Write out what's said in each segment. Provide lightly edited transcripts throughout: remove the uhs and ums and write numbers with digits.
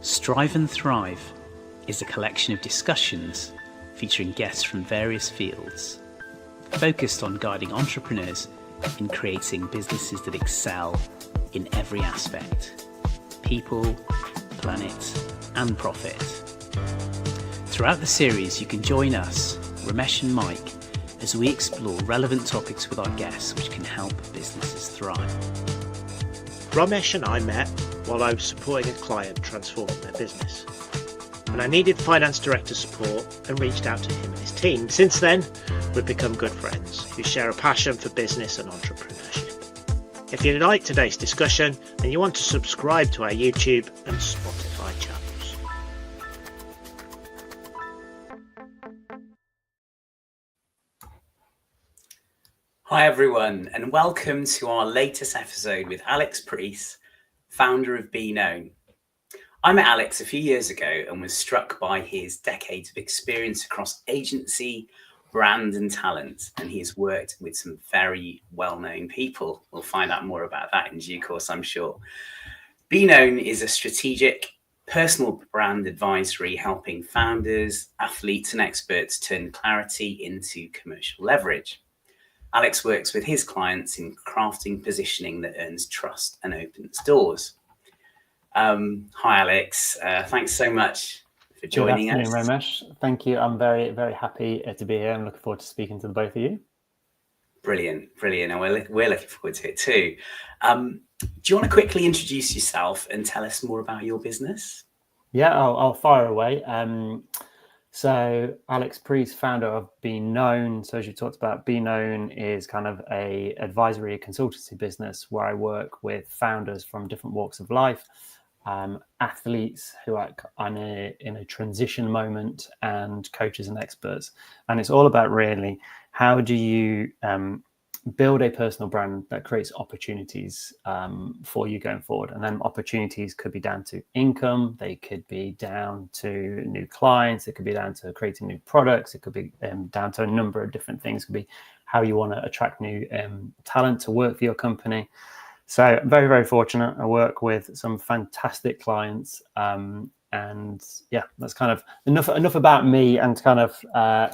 Strive and Thrive is a collection of discussions featuring guests from various fields, focused on guiding entrepreneurs in creating businesses that excel in every aspect: people, planet, and profit. Throughout the series, you can join us, Ramesh and Mike, as we explore relevant topics with our guests which can help businesses thrive. Ramesh and I met while I was supporting a client transforming their business. And I needed finance director support and reached out to him and his team. Since then, we've become good friends who share a passion for business and entrepreneurship. If you like today's discussion, then you want to subscribe to our YouTube and Spotify channels. Hi everyone, and welcome to our latest episode with Alex Preece, founder of Be Known. I met Alex a few years ago and was struck by his decades of experience across agency, brand and talent, and he has worked with some very well-known people. We'll find out more about that in due course, I'm sure. Be Known is a strategic personal brand advisory helping founders, athletes and experts turn clarity into commercial leverage. Alex works with his clients in crafting positioning that earns trust and opens doors. Hi, Alex. Thanks so much for joining us. Good afternoon, Ramesh. Thank you. I'm very, very happy to be here. I'm looking forward to speaking to the both of you. Brilliant. And we're looking forward to it too. Do you want to quickly introduce yourself and tell us more about your business? Yeah, I'll fire away. So Alex Preece, founder of Be Known. So as you talked about, Be Known is kind of a advisory consultancy business where I work with founders from different walks of life, athletes who are in a transition moment, and coaches and experts. And it's all about really how do you build a personal brand that creates opportunities for you going forward. And then opportunities could be down to income, they could be down to new clients, it could be down to creating new products, it could be down to a number of different things. It could be how you want to attract new talent to work for your company. So very, very fortunate. I work with some fantastic clients. And yeah, that's kind of enough about me and kind of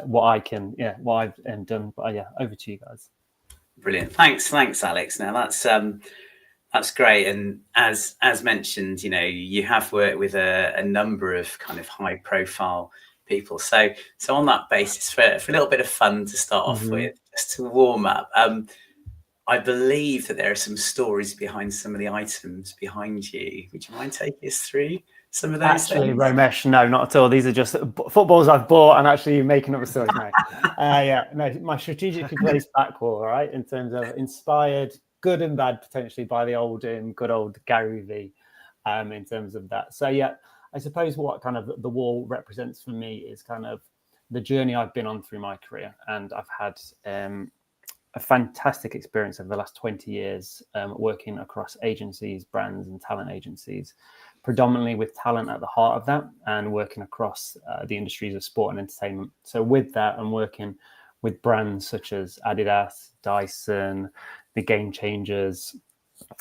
what I've done. But yeah, over to you guys. Brilliant. Thanks, Alex. Now that's great. And as mentioned, you know, you have worked with a number of kind of high profile people. So on that basis, for a little bit of fun to start off with, just to warm up, I believe that there are some stories behind some of the items behind you. Would you mind taking us through some of those? Actually, things? Ramesh, no, not at all. These are just footballs I've bought and actually making up the stories now. My strategically placed back wall, right, in terms of inspired, good and bad, potentially by the good old Gary Vee, in terms of that. So yeah, I suppose what kind of the wall represents for me is kind of the journey I've been on through my career, and I've had a fantastic experience over the last 20 years working across agencies, brands and talent agencies, predominantly with talent at the heart of that, and working across the industries of sport and entertainment. So with that, I'm working with brands such as Adidas, Dyson, the Game Changers,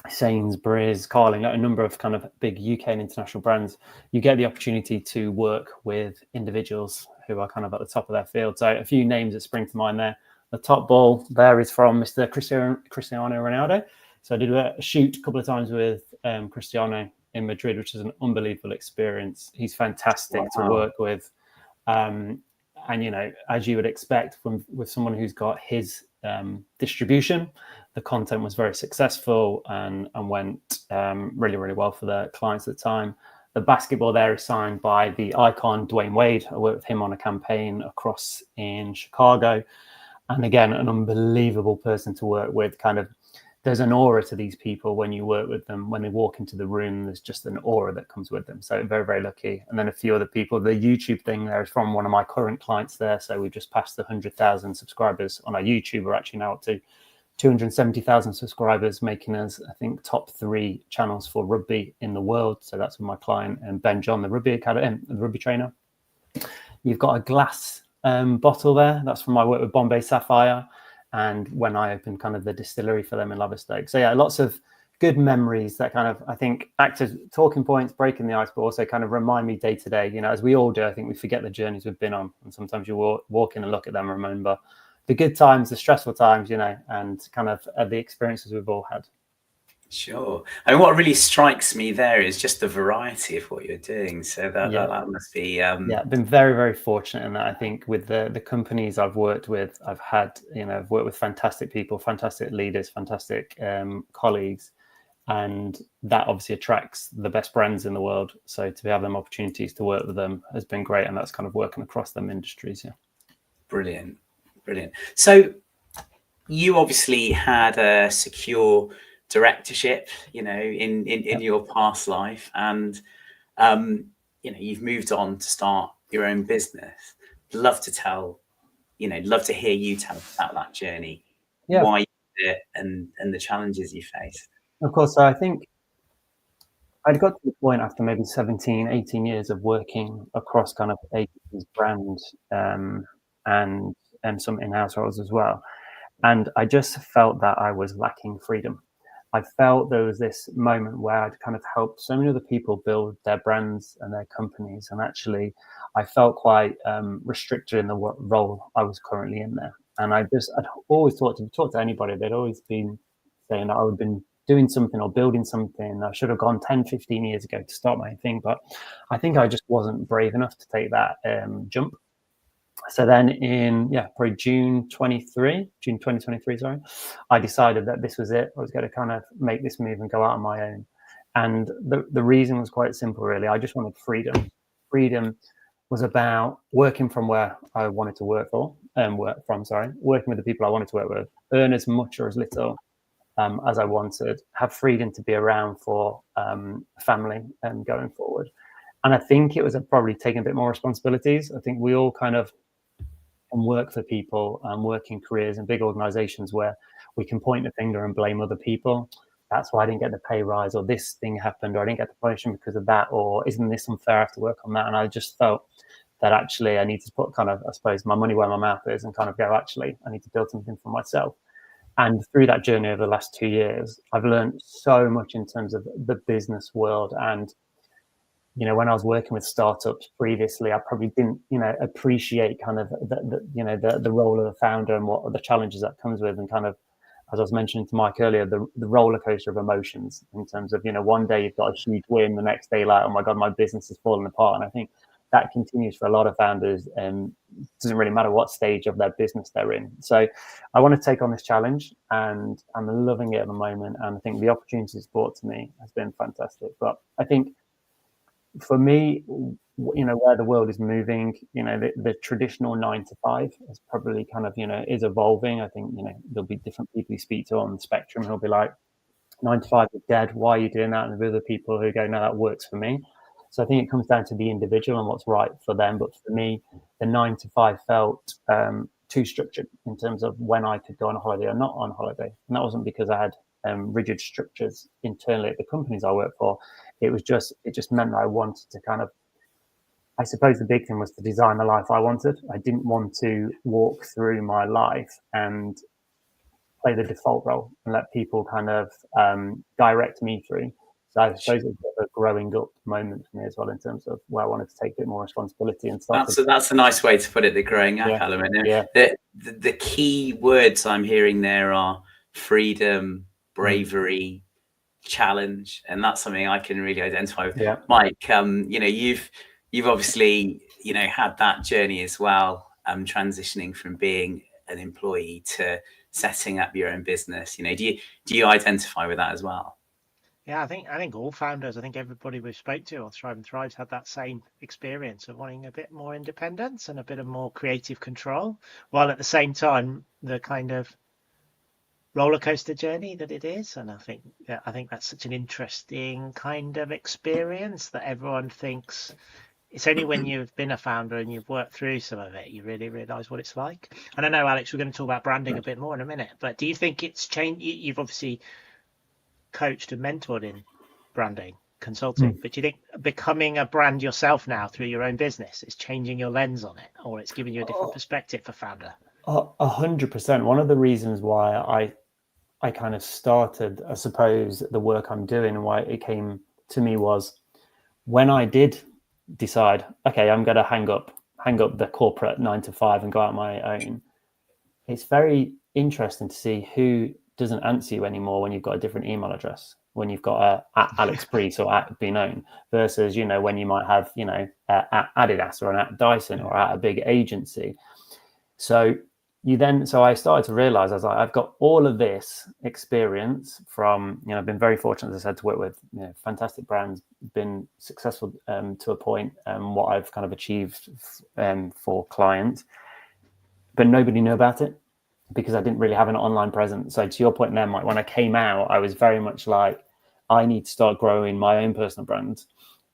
Sainsbury's, Carling, a number of kind of big UK and international brands. You get the opportunity to work with individuals who are kind of at the top of their field. So a few names that spring to mind there. The top ball there is from Mr. Cristiano Ronaldo. So I did a shoot a couple of times with Cristiano in Madrid, which is an unbelievable experience. He's fantastic to work with. And, you know, as you would expect with someone who's got his distribution, the content was very successful and went really, really well for the clients at the time. The basketball there is signed by the icon Dwayne Wade. I worked with him on a campaign across in Chicago. And again, an unbelievable person to work with. Kind of, there's an aura to these people when you work with them. When they walk into the room, there's just an aura that comes with them. So very, very lucky. And then a few other people. The YouTube thing there is from one of my current clients there. So we've just passed the 100,000 subscribers on our YouTube. We're actually now up to 270,000 subscribers, making us, I think, top 3 channels for rugby in the world. So that's with my client and Ben John, the rugby trainer. You've got a glass bottle there. That's from my work with Bombay Sapphire, and when I opened kind of the distillery for them in Laverstoke. So yeah, lots of good memories that kind of, I think, act as talking points, breaking the ice, but also kind of remind me day to day, you know, as we all do. I think we forget the journeys we've been on, and sometimes you walk in and look at them and remember the good times, the stressful times, you know, and kind of the experiences we've all had. Sure. I mean, what really strikes me there is just the variety of what you're doing. So that must be I've been very, very fortunate in that. I think with the companies I've worked with, I've worked with fantastic people, fantastic leaders, fantastic colleagues, and that obviously attracts the best brands in the world. So to have them opportunities to work with them has been great, and that's kind of working across them industries. Yeah. Brilliant. So you obviously had a secure directorship, you know, in your past life, and you know, you've moved on to start your own business. Love to hear you tell about that journey, why you did it, and the challenges you faced. Of course. So I think I'd got to the point after maybe 17, 18 years of working across kind of agencies, brands, and some in-house roles as well. And I just felt that I was lacking freedom. I felt there was this moment where I'd kind of helped so many other people build their brands and their companies. And actually, I felt quite restricted in the role I was currently in there. And I'd always talk to anybody, they'd always been saying that I would have been doing something or building something. I should have gone 10, 15 years ago to start my thing. But I think I just wasn't brave enough to take that jump. So then in probably June 2023, sorry, I decided that this was it. I was going to kind of make this move and go out on my own. And the reason was quite simple, really. I just wanted freedom. Freedom was about working from where I wanted to work working with the people I wanted to work with, earn as much or as little as I wanted, have freedom to be around for family going forward. And I think it was probably taking a bit more responsibilities. I think we all kind of can work for people and work in careers and big organizations where we can point the finger and blame other people. That's why I didn't get the pay rise, or this thing happened, or I didn't get the promotion because of that, or isn't this unfair? I have to work on that. And I just felt that actually I need to put kind of, I suppose, my money where my mouth is and kind of go, actually, I need to build something for myself. And through that journey over the last 2 years, I've learned so much in terms of the business world. And you know, when I was working with startups previously, I probably didn't, you know, appreciate kind of the role of the founder and what are the challenges that comes with, and kind of, as I was mentioning to Mike earlier, the roller coaster of emotions in terms of, you know, one day you've got a huge win, the next day like, oh my God, my business is falling apart. And I think that continues for a lot of founders, and it doesn't really matter what stage of their business they're in. So I want to take on this challenge, and I'm loving it at the moment. And I think the opportunity it's brought to me has been fantastic. But I think for me, you know, where the world is moving, you know, the traditional 9 to 5 is probably kind of, you know, is evolving. I think, you know, there'll be different people you speak to on the spectrum who'll be like, 9 to 5 is dead. Why are you doing that? And there'll be other people who go, no, that works for me. So I think it comes down to the individual and what's right for them. But for me, the 9 to 5 felt too structured in terms of when I could go on holiday or not on holiday. And that wasn't because I had rigid structures internally at the companies I work for. It just meant that I wanted to kind of, I suppose the big thing was to design the life I wanted. I didn't want to walk through my life and play the default role and let people kind of direct me through. So I suppose it's a growing up moment for me as well, in terms of where I wanted to take a bit more responsibility and stuff. That's a nice way to put it, the growing up element. The key words I'm hearing there are freedom, bravery, challenge, and that's something I can really identify with. Mike, you know, you've obviously, you know, had that journey as well, transitioning from being an employee to setting up your own business. You know, do you identify with that as well? Yeah, I think all founders, I think everybody we've spoke to on Thrive and Thrive had that same experience of wanting a bit more independence and a bit of more creative control, while at the same time the kind of roller coaster journey that it is. And I think that's such an interesting kind of experience that everyone thinks it's only when you've been a founder and you've worked through some of it you really realize what it's like. And I know, Alex, we're going to talk about branding a bit more in a minute, but do you think it's changed? You've obviously coached and mentored in branding consulting, but do you think becoming a brand yourself now through your own business is changing your lens on it, or it's giving you a different perspective for founder? 100%. One of the reasons why I kind of started, I suppose, the work I'm doing and why it came to me was when I did decide, okay, I'm going to hang up the corporate 9 to 5 and go out my own. It's very interesting to see who doesn't answer you anymore when you've got a different email address, when you've got at Alex Priest or at BeKnown versus, when you might have, at Adidas or an at Dyson or at a big agency. So I started to realize, I was like, I've got all of this experience from, I've been very fortunate, as I said, to work with fantastic brands, been successful to a point, what I've kind of achieved for clients, but nobody knew about it because I didn't really have an online presence. So to your point there, Mike, when I came out, I was very much like, I need to start growing my own personal brand,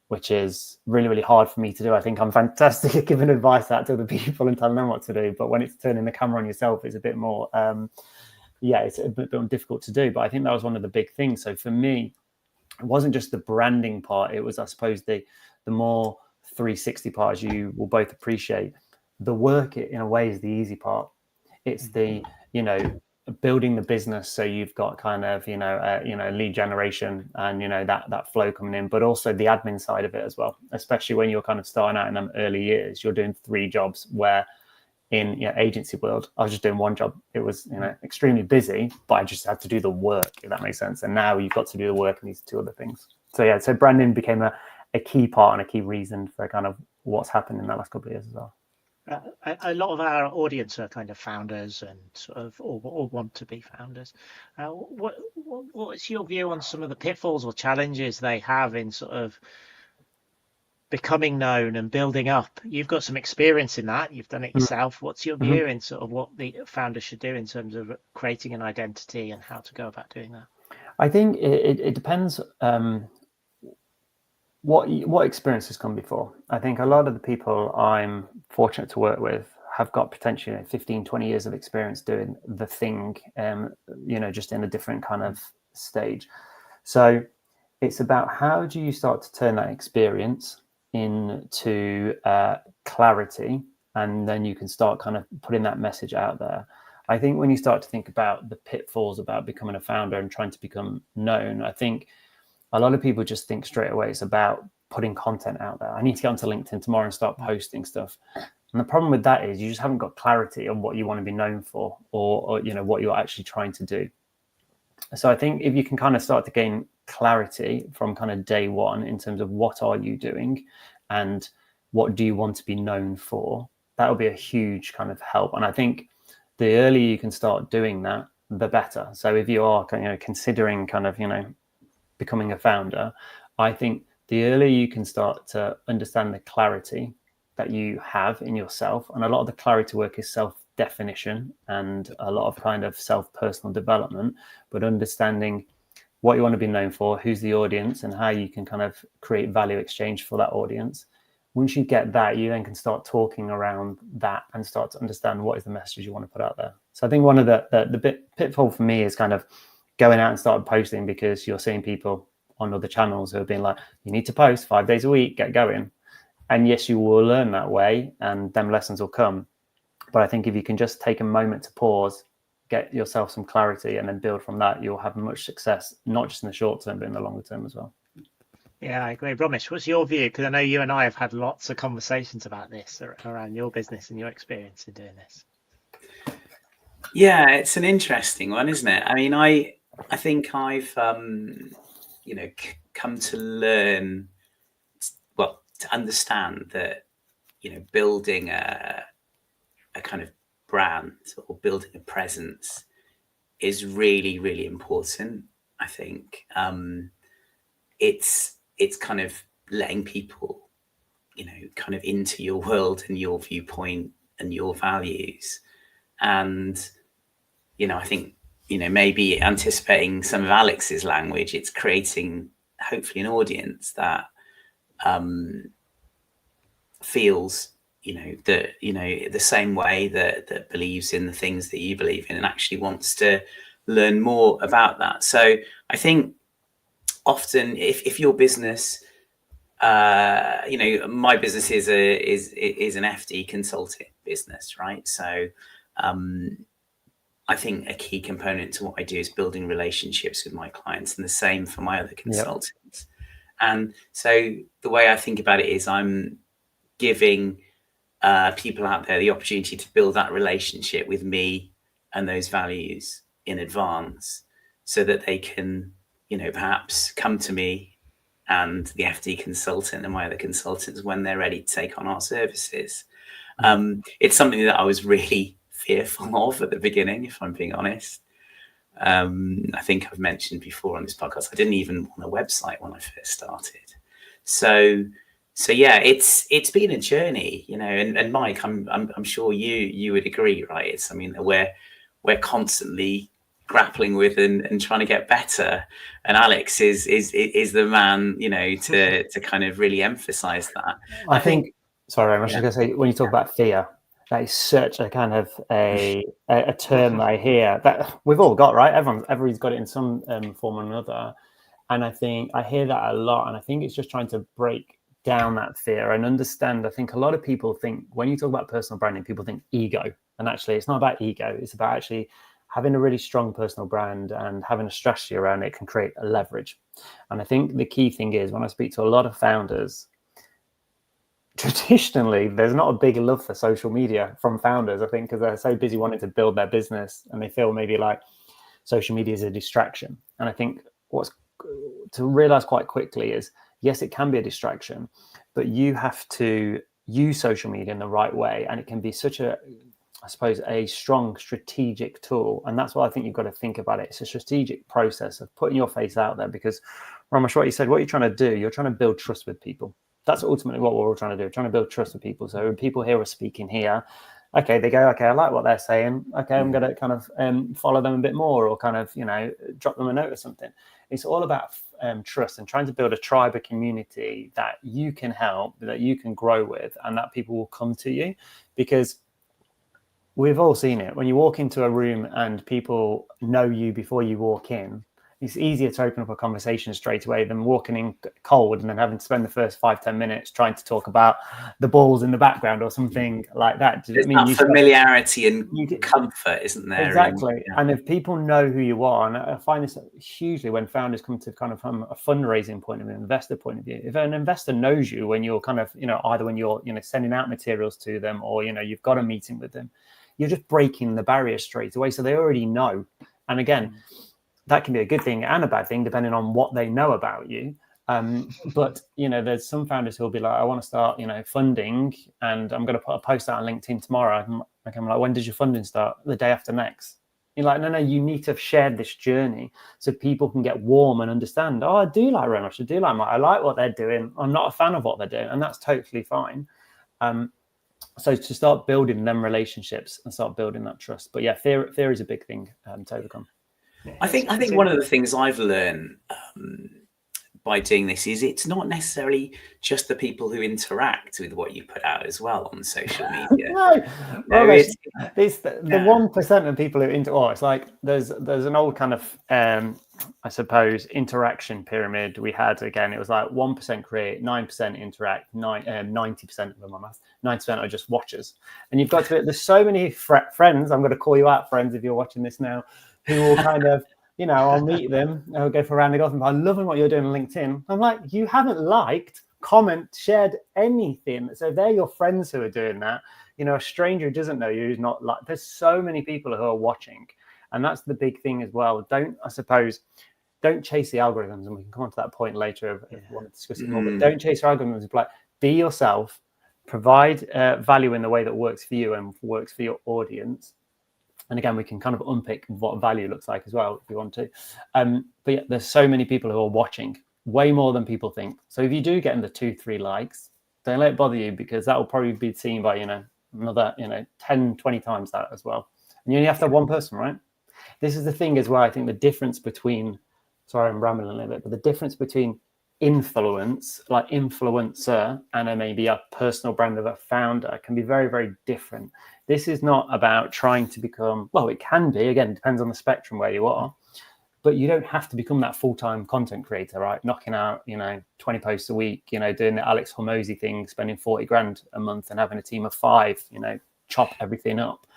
which is really, really hard for me to do. I think I'm fantastic at giving advice out to other people and telling them what to do. But when it's turning the camera on yourself, it's a bit more, it's a bit more difficult to do. But I think that was one of the big things. So for me, it wasn't just the branding part. It was, I suppose, the more 360 part, as you will both appreciate. The work, in a way, is the easy part. It's the, building the business, so you've got kind of lead generation and that flow coming in, but also the admin side of it as well, especially when you're kind of starting out in them early years. You're doing 3 jobs, where in agency world I was just doing 1 job. It was extremely busy, but I just had to do the work, if that makes sense. And now you've got to do the work in these 2 other things. So branding became a key part and a key reason for kind of what's happened in the last couple of years as well. A lot of our audience are kind of founders and sort of or want to be founders. What's your view on some of the pitfalls or challenges they have in sort of becoming known and building up? You've got some experience in that. You've done it yourself. What's your view in sort of what the founders should do in terms of creating an identity and how to go about doing that? I think it depends what experience has come before. I think a lot of the people I'm fortunate to work with have got potentially 15, 20 years of experience doing the thing, just in a different kind of stage. So it's about how do you start to turn that experience into clarity, and then you can start kind of putting that message out there. I think when you start to think about the pitfalls about becoming a founder and trying to become known, I think a lot of people just think straight away it's about putting content out there. I need to get onto LinkedIn tomorrow and start posting stuff. And the problem with that is you just haven't got clarity on what you want to be known for, or what you're actually trying to do. So I think if you can kind of start to gain clarity from kind of day one in terms of what are you doing and what do you want to be known for, that will be a huge kind of help. And I think the earlier you can start doing that, the better. So if you are considering kind of becoming a founder, I think the earlier you can start to understand the clarity that you have in yourself, and a lot of the clarity work is self-definition and a lot of kind of self-personal development, but understanding what you want to be known for, who's the audience, and how you can kind of create value exchange for that audience. Once you get that, you then can start talking around that and start to understand what is the message you want to put out there. So I think one of the pitfall for me is kind of going out and start posting because you're seeing people on other channels who have been like, you need to post 5 days a week, get going. And yes, you will learn that way and them lessons will come. But I think if you can just take a moment to pause, get yourself some clarity and then build from that, you'll have much success, not just in the short term, but in the longer term as well. Yeah, I agree. Romesh, what's your view? Because I know you and I have had lots of conversations about this around your business and your experience in doing this. Yeah, it's an interesting one, isn't it? I mean, I think I've, come to learn, to understand that, building a kind of brand or building a presence is really, really important. I think it's kind of letting people, kind of into your world and your viewpoint and your values. And, I think, maybe anticipating some of Alex's language, it's creating hopefully an audience that feels, the same way that believes in the things that you believe in and actually wants to learn more about that. So I think often if your business, my business is an FD consulting business, right? So I think a key component to what I do is building relationships with my clients, and the same for my other consultants. And so the way I think about it is I'm giving people out there the opportunity to build that relationship with me and those values in advance, so that they can, perhaps come to me and the FD consultant and my other consultants when they're ready to take on our services. It's something that I was really fearful of at the beginning, if I'm being honest. I think I've mentioned before on this podcast, I didn't even want a website when I first started. So yeah, it's been a journey, and Mike, I'm sure you would agree, right? We're constantly grappling with and trying to get better, and Alex is the man, to kind of really emphasize that. I think sorry, I was just going to say, when you talk about fear, that is such a kind of a term that I hear that we've all got, right? Everyone's got it in some form or another. And I think I hear that a lot. And I think it's just trying to break down that fear and understand. I think a lot of people think when you talk about personal branding, people think ego. And actually, it's not about ego. It's about actually having a really strong personal brand and having a strategy around it can create a leverage. And I think the key thing is when I speak to a lot of founders, traditionally, there's not a big love for social media from founders, I think, because they're so busy wanting to build their business and they feel maybe like social media is a distraction. And I think what's to realize quite quickly is, yes, it can be a distraction, but you have to use social media in the right way. And it can be such a, I suppose, a strong strategic tool. And that's what I think you've got to think about it. It's a strategic process of putting your face out there because, Ramesh, what you said, what you're trying to do, you're trying to build trust with people. That's ultimately what we're all trying to do, trying to build trust with people. So when people hear us speaking here, okay, they go, okay, I like what they're saying. Okay, I'm going to kind of follow them a bit more or kind of, drop them a note or something. It's all about trust and trying to build a tribe, a community that you can help, that you can grow with, and that people will come to you. Because we've all seen it. When you walk into a room and people know you before you walk in, it's easier to open up a conversation straight away than walking in cold and then having to spend the first 5-10 minutes trying to talk about the balls in the background or something like that. There's that familiarity and comfort, isn't there? Exactly. And if people know who you are, and I find this hugely when founders come to kind of from a fundraising point of view, an investor point of view, if an investor knows you when you're kind of, either when you're, sending out materials to them or, you've got a meeting with them, you're just breaking the barrier straight away. So they already know. And again, that can be a good thing and a bad thing, depending on what they know about you. But, there's some founders who'll be like, I want to start, funding, and I'm going to put a post out on LinkedIn tomorrow. I'm like, when does your funding start? The day after next. You're like, no, you need to have shared this journey so people can get warm and understand, I do like Ramesh, I do like Mike, I like what they're doing. I'm not a fan of what they're doing, and that's totally fine. So to start building them relationships and start building that trust. But yeah, fear is a big thing to overcome. I think one of the things I've learned by doing this is it's not necessarily just the people who interact with what you put out as well on social media. It's the 1% of people who it's like there's an old kind of I suppose interaction pyramid we had. Again, it was like 1% create, 9% interact, 90% of them 90% are just watchers. And you've got to, there's so many friends, I'm going to call you out, friends, if you're watching this now, who will kind of, I'll meet them, I'll go for a round of golf, and I'm loving what you're doing on LinkedIn. I'm like, you haven't liked, comment, shared anything. So they're your friends who are doing that. A stranger who doesn't know you, who's not like, there's so many people who are watching. And that's the big thing as well. Don't chase the algorithms. And we can come on to that point later if you want to discuss it more, but don't chase your algorithms. Like, be yourself, provide value in the way that works for you and works for your audience. And again, we can kind of unpick what value looks like as well if you want to. But yeah, there's so many people who are watching, way more than people think. So if you do get in the 2-3 likes, don't let it bother you, because that will probably be seen by, another, 10, 20 times that as well. And you only have to have one person, right? This is the thing as well. I think the difference between, sorry, I'm rambling a little bit, but the difference between influence, like influencer, and maybe a personal brand of a founder can be very, very different. This is not about trying to become, well, it can be, again, it depends on the spectrum where you are, but you don't have to become that full-time content creator, right? Knocking out, 20 posts a week, doing the Alex Hormozi thing, spending 40 grand a month and having a team of 5, chop everything up.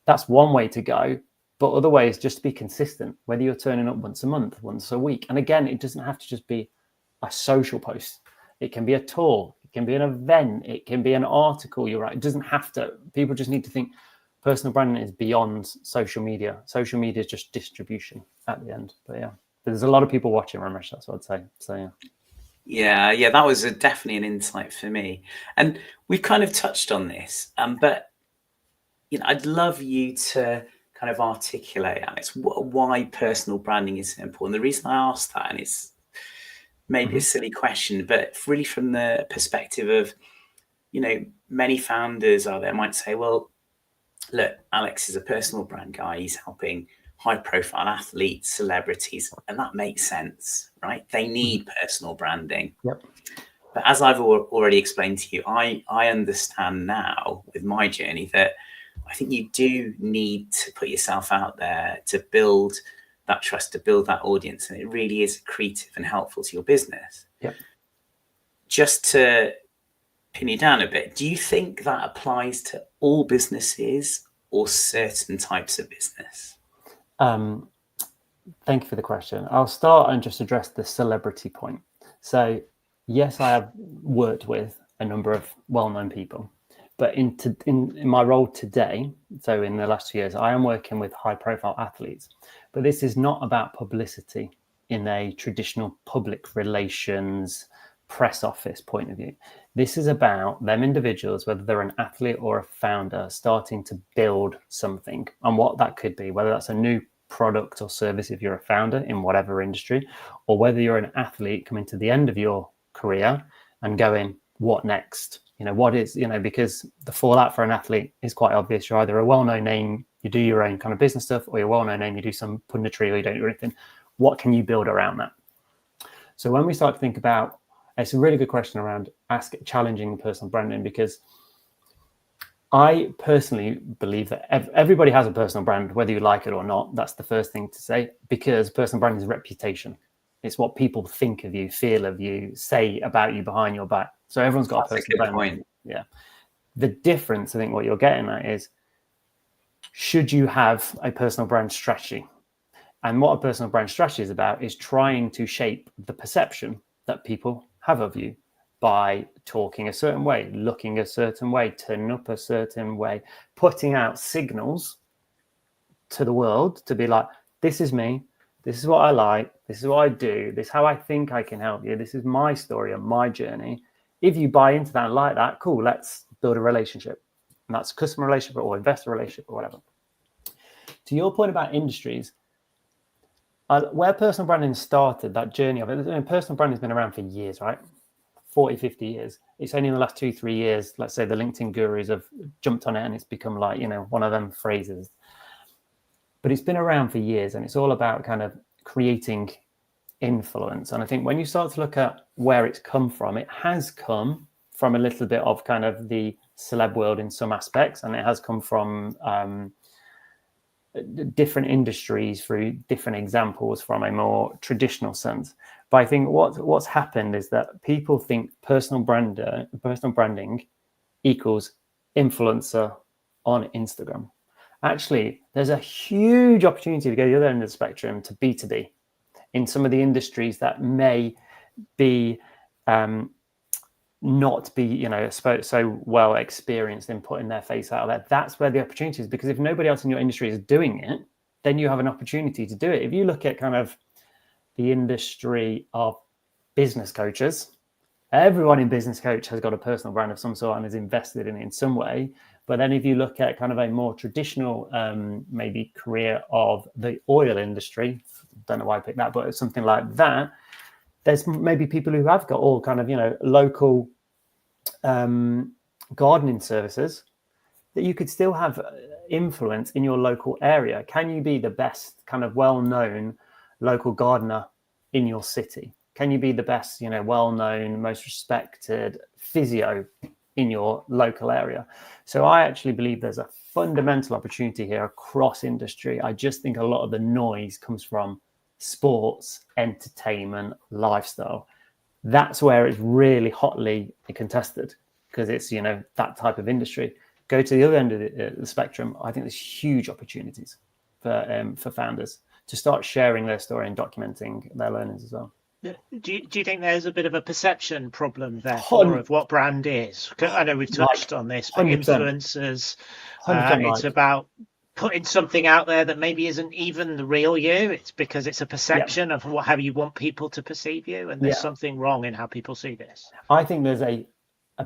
That's one way to go. But other ways, just to be consistent, whether you're turning up once a month, once a week. And again, it doesn't have to just be a social post. It can be a tour. It can be an event. It can be an article you write. It doesn't have to. People just need to think personal branding is beyond social media. Social media is just distribution at the end. But yeah, there's a lot of people watching, Ramesh. That's what I'd say. So yeah. Yeah, that was definitely an insight for me. And we've kind of touched on this, but I'd love you to kind of articulate, Alex, why personal branding is so important. The reason I asked that, and it's maybe a silly question, but really from the perspective of, many founders out there might say, well, look, Alex is a personal brand guy. He's helping high profile athletes, celebrities, and that makes sense, right? They need personal branding. Yep. But as I've already explained to you, I understand now with my journey that I think you do need to put yourself out there to build that trust, to build that audience. And it really is accretive and helpful to your business. Yep. Just to pin you down a bit, do you think that applies to all businesses or certain types of business? Thank you for the question. I'll start and just address the celebrity point. So yes, I have worked with a number of well-known people, but in my role today, so in the last 2 years, I am working with high-profile athletes. But this is not about publicity in a traditional public relations press office point of view. This is about them individuals, whether they're an athlete or a founder, starting to build something, and what that could be, whether that's a new product or service if you're a founder in whatever industry, or whether you're an athlete coming to the end of your career and going, what next? What is, because the fallout for an athlete is quite obvious. You're either a well-known name, you do your own kind of business stuff, or you're a well-known name, you do some punditry or you don't do anything. What can you build around that? So when we start to think about, it's a really good question around challenging personal branding, because I personally believe that everybody has a personal brand, whether you like it or not. That's the first thing to say, because personal brand is reputation. It's what people think of you, feel of you, say about you behind your back. So everyone's got a personal brand. Point. Yeah. The difference, I think what you're getting at is, should you have a personal brand strategy? And what a personal brand strategy is about is trying to shape the perception that people have of you by talking a certain way, looking a certain way, turning up a certain way, putting out signals to the world to be like, this is me, this is what I like, this is what I do, this is how I think I can help you, this is my story and my journey. If you buy into that and like that, cool, let's build a relationship. And that's a customer relationship or investor relationship or whatever. To your point about industries, where personal branding started, that journey of it, personal branding has been around for years, right? 40, 50 years. It's only in the last 2-3 years, let's say the LinkedIn gurus have jumped on it and it's become like, one of them phrases. But it's been around for years, and it's all about kind of creating influence. And I think when you start to look at where it's come from, it has come from a little bit of kind of the celeb world in some aspects, and it has come from different industries through different examples from a more traditional sense. But I think what's happened is that people think personal branding equals influencer on Instagram. Actually, there's a huge opportunity to go to the other end of the spectrum to B2B in some of the industries that may be not be, so well experienced in putting their face out there. That's where the opportunity is, because if nobody else in your industry is doing it, then you have an opportunity to do it. If you look at kind of the industry of business coaches, everyone in business coach has got a personal brand of some sort and is invested in it in some way. But then if you look at kind of a more traditional, maybe career of the oil industry, don't know why I picked that, but it's something like that, there's maybe people who have got all kind of, local gardening services that you could still have influence in your local area. Can you be the best kind of well-known local gardener in your city? Can you be the best, well-known, most respected physio in your local area? So I actually believe there's a fundamental opportunity here across industry. I just think a lot of the noise comes from sports, entertainment, lifestyle. That's where it's really hotly contested, because it's, that type of industry. Go to the other end of the spectrum, I think there's huge opportunities for founders to start sharing their story and documenting their learnings as well. Do you think there's a bit of a perception problem therefore of what brand is? I know we've touched on this, but 100%. influencers, 100% it's about putting something out there that maybe isn't even the real you. It's because it's a perception of how you want people to perceive you, and there's something wrong in how people see this. I think there's a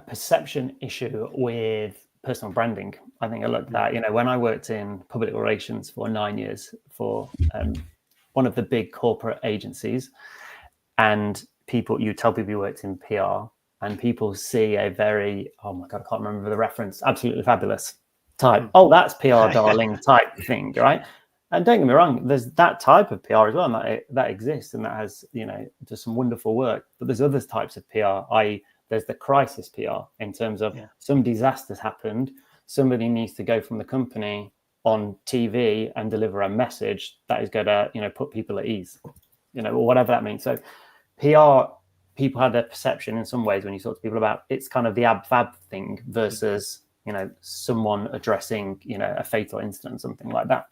perception issue with personal branding. I think I looked at, when I worked in public relations for 9 years for one of the big corporate agencies, and you tell people you worked in PR, and people see a very, oh my God, I can't remember the reference, absolutely fabulous type. Oh, that's PR darling type thing, right? And don't get me wrong, there's that type of PR as well, and that exists, and that has, does some wonderful work. But there's other types of PR, i.e., there's the crisis PR in terms of some disaster's happened, somebody needs to go from the company on TV and deliver a message that is going to, put people at ease, or whatever that means. So PR, people had a perception in some ways when you talk to people about it's kind of the ab fab thing versus, someone addressing, a fatal incident, something like that.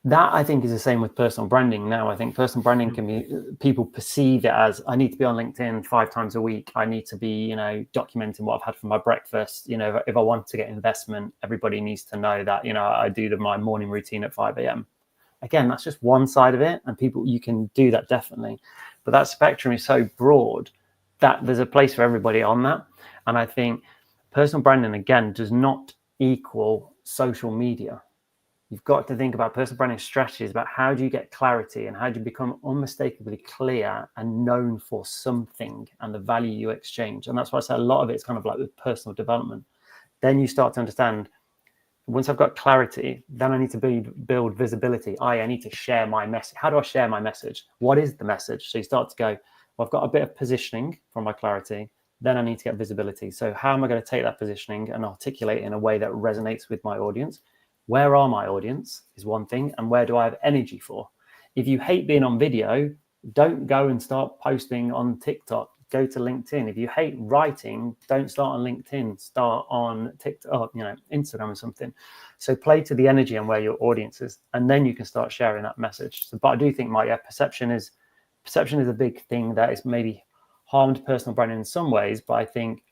That I think is the same with personal branding now. I think personal branding can be, people perceive it as, I need to be on LinkedIn 5 times a week. I need to be, documenting what I've had for my breakfast. If I want to get investment, everybody needs to know that, I do my morning routine at 5 a.m. Again, that's just one side of it. And you can do that definitely. But that spectrum is so broad that there's a place for everybody on that. And I think personal branding, again, does not equal social media. You've got to think about personal branding strategies, about how do you get clarity and how do you become unmistakably clear and known for something and the value you exchange. And that's why I say a lot of it's kind of like with personal development. Then you start to understand, once I've got clarity, then I need to build visibility. I need to share my message. How do I share my message? What is the message? So you start to go, well, I've got a bit of positioning from my clarity. Then I need to get visibility. So how am I going to take that positioning and articulate in a way that resonates with my audience? Where are my audience is one thing, and where do I have energy for? If you hate being on video, don't go and start posting on TikTok. Go to LinkedIn. If you hate writing, don't start on LinkedIn. Start on TikTok, Instagram or something. So play to the energy and where your audience is, and then you can start sharing that message. So, but I do think, perception is a big thing that is maybe harmed personal branding in some ways. But I think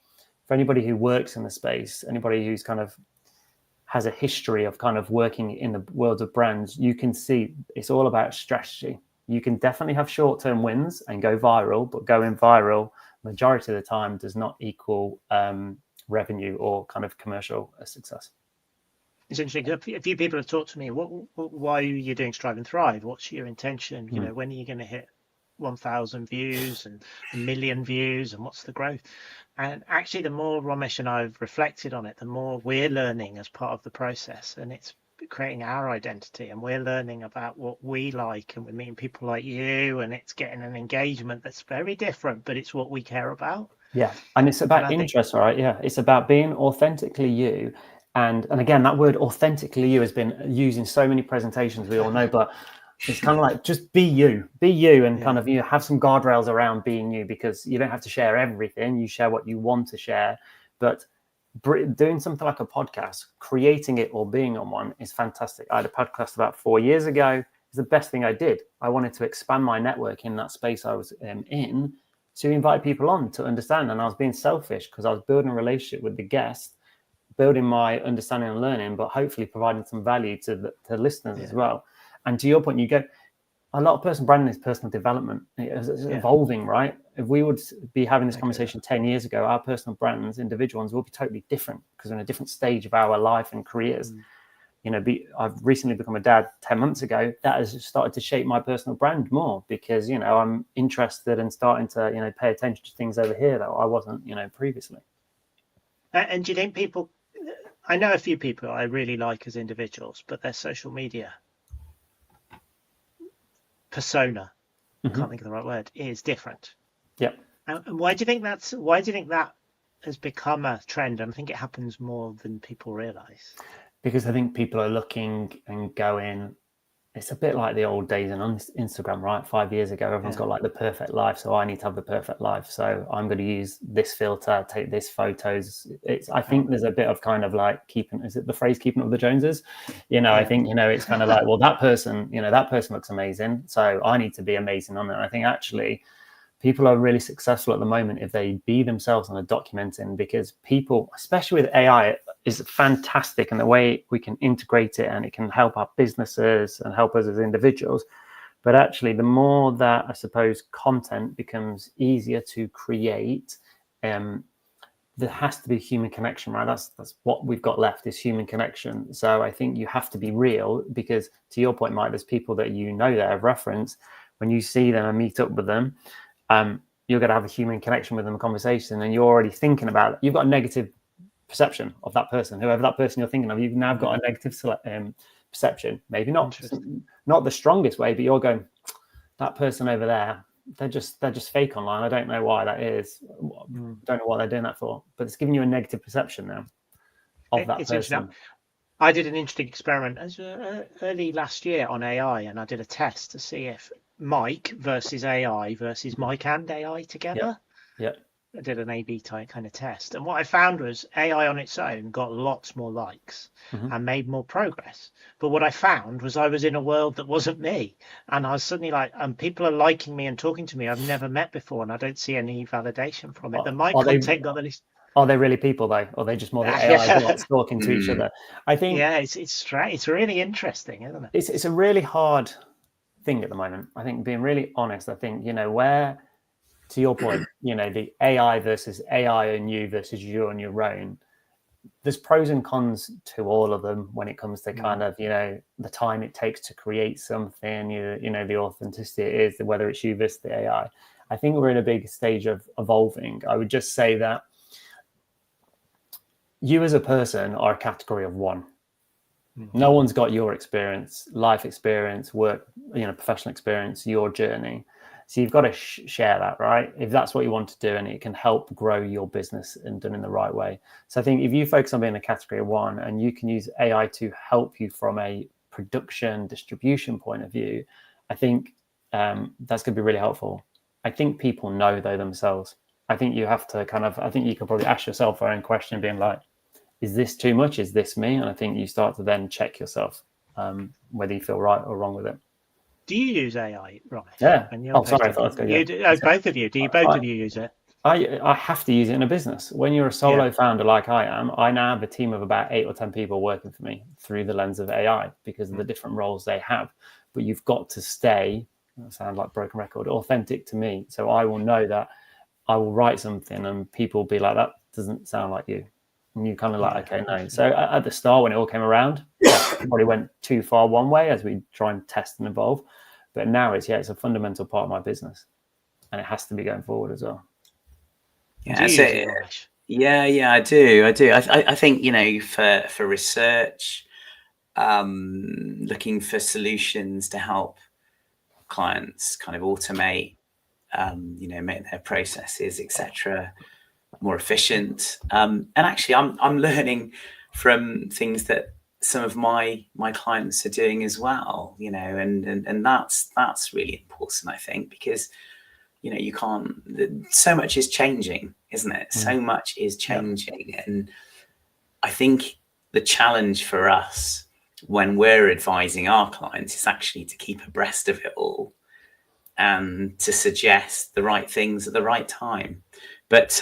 for anybody who works in the space, anybody who's kind of has a history of kind of working in the world of brands, you can see it's all about strategy. You can definitely have short-term wins and go viral, but going viral majority of the time does not equal revenue or kind of commercial success. It's interesting. A few people have talked to me, why are you doing Strive and Thrive? What's your intention? When are you going to hit 1,000 views and 1 million views, and what's the growth? And actually, the more Romesh and I've reflected on it, the more we're learning as part of the process, and it's creating our identity, and we're learning about what we like, and we're meeting people like you, and it's getting an engagement that's very different, but it's what we care about. Yeah, and it's about interest, right? Yeah, it's about being authentically you. And again, that word authentically you has been used in so many presentations, we all know, but it's kind of like, just be you, and kind of, have some guardrails around being you, because you don't have to share everything. You share what you want to share, but doing something like a podcast, creating it or being on one is fantastic. I had a podcast about 4 years ago. It's the best thing I did. I wanted to expand my network in that space I was in, to invite people on to understand. And I was being selfish because I was building a relationship with the guest, building my understanding and learning, but hopefully providing some value to listeners as well. And to your point, you go, a lot of personal branding is personal development. It's evolving, right? If we would be having this conversation 10 years ago, our personal brands, individuals, will be totally different because we're in a different stage of our life and careers. I've recently become a dad 10 months ago. That has started to shape my personal brand more because, I'm interested in starting to, pay attention to things over here that I wasn't, previously. And do you think people, I know a few people I really like as individuals, but their social media persona, can't think of the right word, is different. Yeah. And why do you think that has become a trend? And I think it happens more than people realize. Because I think people are looking and going, it's a bit like the old days on Instagram, right? 5 years ago, everyone's got like the perfect life, so I need to have the perfect life. So I'm going to use this filter, take this photos. I think there's a bit of kind of like is it the phrase keeping up with the Joneses? I think, it's kind of like, well, that person looks amazing, so I need to be amazing on it. And I think actually people are really successful at the moment if they be themselves and are documenting, because people, especially with AI, is fantastic, and the way we can integrate it and it can help our businesses and help us as individuals. But actually, the more that I suppose content becomes easier to create, there has to be human connection, right? That's what we've got left, is human connection. So I think you have to be real, because to your point, Mike, there's people that that have reference. When you see them and meet up with them, you're going to have a human connection with them, a conversation, and you're already thinking about it. You've got a negative perception of that person, whoever that person you're thinking of. You've now got a negative perception, maybe not the strongest way, but you're going, that person over there, they're just fake online. I don't know why that is. Don't know what they're doing that for, but it's giving you a negative perception now of that person. I did an interesting experiment early last year on AI, and I did a test to see if Mike versus AI versus Mike and AI together. Yeah. I did an A/B type kind of test, and what I found was AI on its own got lots more likes and made more progress. But what I found was I was in a world that wasn't me, and I was suddenly like, people are liking me and talking to me I've never met before, and I don't see any validation from it. The Mike content got the least. Are they really people though, or are they just more the AI bots talking to each other? I think it's strange. It's really interesting, isn't it? It's a really hard thing at the moment. I think, being really honest, I think where, to your point, the AI versus AI and you versus you on your own, there's pros and cons to all of them when it comes to kind of the time it takes to create something, the authenticity it is, whether it's you versus the AI. I think we're in a big stage of evolving. I would just say that you as a person are a category of one. No one's got your experience, life experience, work, professional experience, your journey. So you've got to share that, right? If that's what you want to do, and it can help grow your business and done in the right way. So I think if you focus on being a category of one, and you can use AI to help you from a production distribution point of view, I think that's going to be really helpful. I think people know though themselves. I think you have to I think you can probably ask yourself your own question, being like, is this too much? Is this me? And I think you start to then check yourself whether you feel right or wrong with it. Do you use AI, right? Yeah. Oh, sorry. I thought I was going. Both of you. Do you both of you use it? I have to use it in a business. When you're a solo founder like I am, I now have a team of about 8 or 10 people working for me through the lens of AI, because of the different roles they have. But you've got to stay, I sound like broken record, authentic to me. So I will know that I will write something and people will be like, that doesn't sound like you. And you kind of like, okay, no. So at the start, when it all came around, probably went too far one way as we try and test and evolve. But now it's a fundamental part of my business, and it has to be going forward as well. Yeah, I do. I think, for research, looking for solutions to help clients kind of automate, make their processes, etc., more efficient. And actually, I'm learning from things that some of my clients are doing as well, and that's really important, I think, because you can't, so much is changing, isn't it? So much is changing. And I think the challenge for us when we're advising our clients is actually to keep abreast of it all and to suggest the right things at the right time. But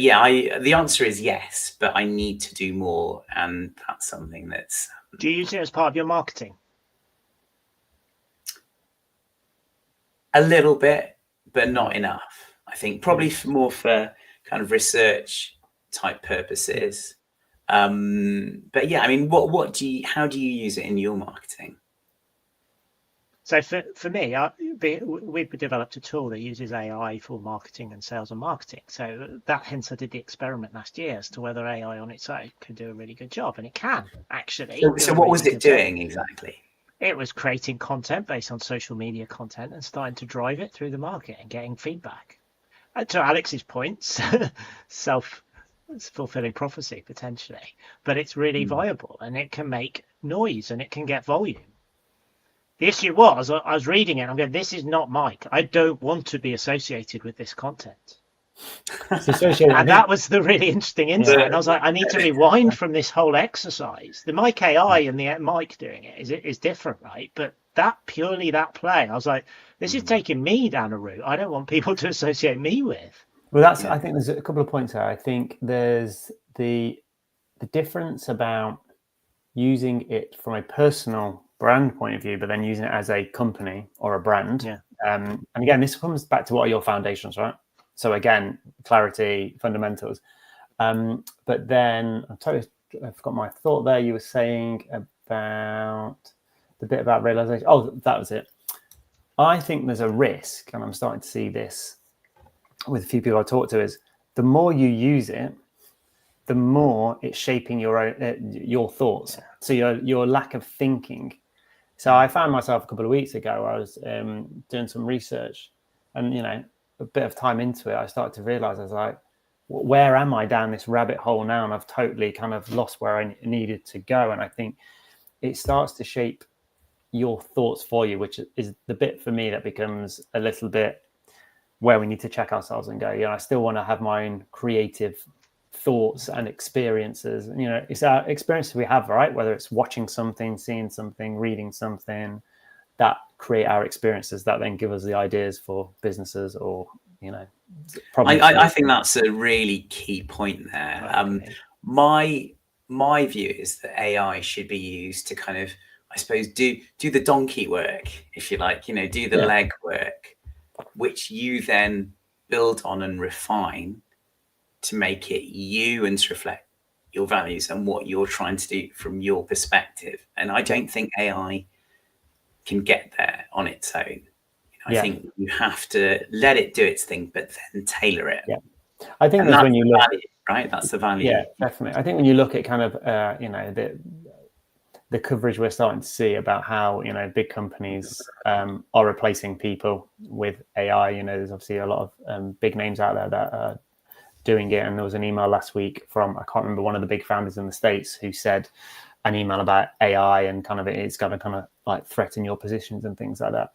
yeah, the answer is yes, but I need to do more. And that's something that's... Do you use it as part of your marketing? A little bit, but not enough. I think probably more for kind of research type purposes. But yeah, I mean, how do you use it in your marketing? So for me, we've developed a tool that uses AI for marketing and sales and marketing. So hence I did the experiment last year as to whether AI on its own could do a really good job. And it can, actually. So what was it doing exactly? It was creating content based on social media content and starting to drive it through the market and getting feedback. To Alex's points, self-fulfilling prophecy, potentially. But it's really viable, and it can make noise and it can get volume. The issue was, I was reading it and I'm going, this is not Mike. I don't want to be associated with this content. It's associated, And that was the really interesting insight. Yeah. And I was like, I need to rewind from this whole exercise. The Mike AI and the Mike doing it is different, right? But that play, I was like, this is taking me down a route I don't want people to associate me with. Well, that's. I think there's a couple of points there. I think there's the difference about using it from a personal brand point of view, but then using it as a company or a brand. Yeah. And again, this comes back to what are your foundations, right? So again, clarity, fundamentals. But then I forgot my thought there. You were saying about the bit about realization. Oh, that was it. I think there's a risk, and I'm starting to see this with a few people I talk to, is the more you use it, the more it's shaping your thoughts. So your lack of thinking. So I found myself a couple of weeks ago, I was doing some research, and a bit of time into it, I started to realize, I was like, where am I down this rabbit hole now? And I've totally kind of lost where I needed to go. And I think it starts to shape your thoughts for you, which is the bit for me that becomes a little bit where we need to check ourselves and go, I still want to have my own creative thoughts and experiences. It's our experiences we have, right? Whether it's watching something, seeing something, reading something, that create our experiences that then give us the ideas for businesses or, I think that's a really key point there. My view is that AI should be used to kind of, I suppose, do the donkey work, if you like, do the leg work, which you then build on and refine to make it you and to reflect your values and what you're trying to do from your perspective. And I don't think AI can get there on its own. I think you have to let it do its thing, but then tailor it. Yeah, I think that's when you look, value, right? That's the value. Yeah, definitely. I think when you look at kind of the coverage we're starting to see about how big companies are replacing people with AI. There's obviously a lot of big names out there that are doing it. And there was an email last week from, I can't remember, one of the big founders in the States who said an email about AI and kind of it's going to kind of like threaten your positions and things like that.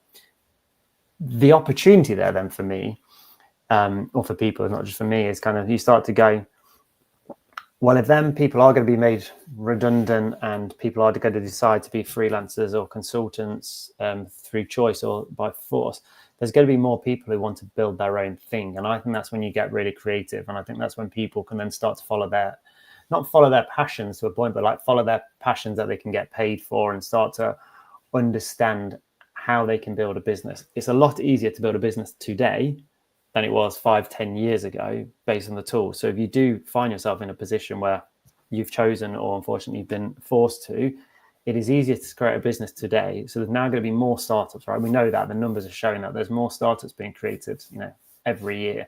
The opportunity there then for me, or for people, not just for me, is kind of you start to go, well, if then people are going to be made redundant and people are going to decide to be freelancers or consultants through choice or by force, there's going to be more people who want to build their own thing. And I think that's when you get really creative. And I think that's when people can then start to not follow their passions to a point, but like follow their passions that they can get paid for and start to understand how they can build a business. It's a lot easier to build a business today than it was 5-10 years ago based on the tools. So if you do find yourself in a position where you've chosen or unfortunately been forced to, it is easier to create a business today. So there's now going to be more startups, right? We know that the numbers are showing that there's more startups being created, every year,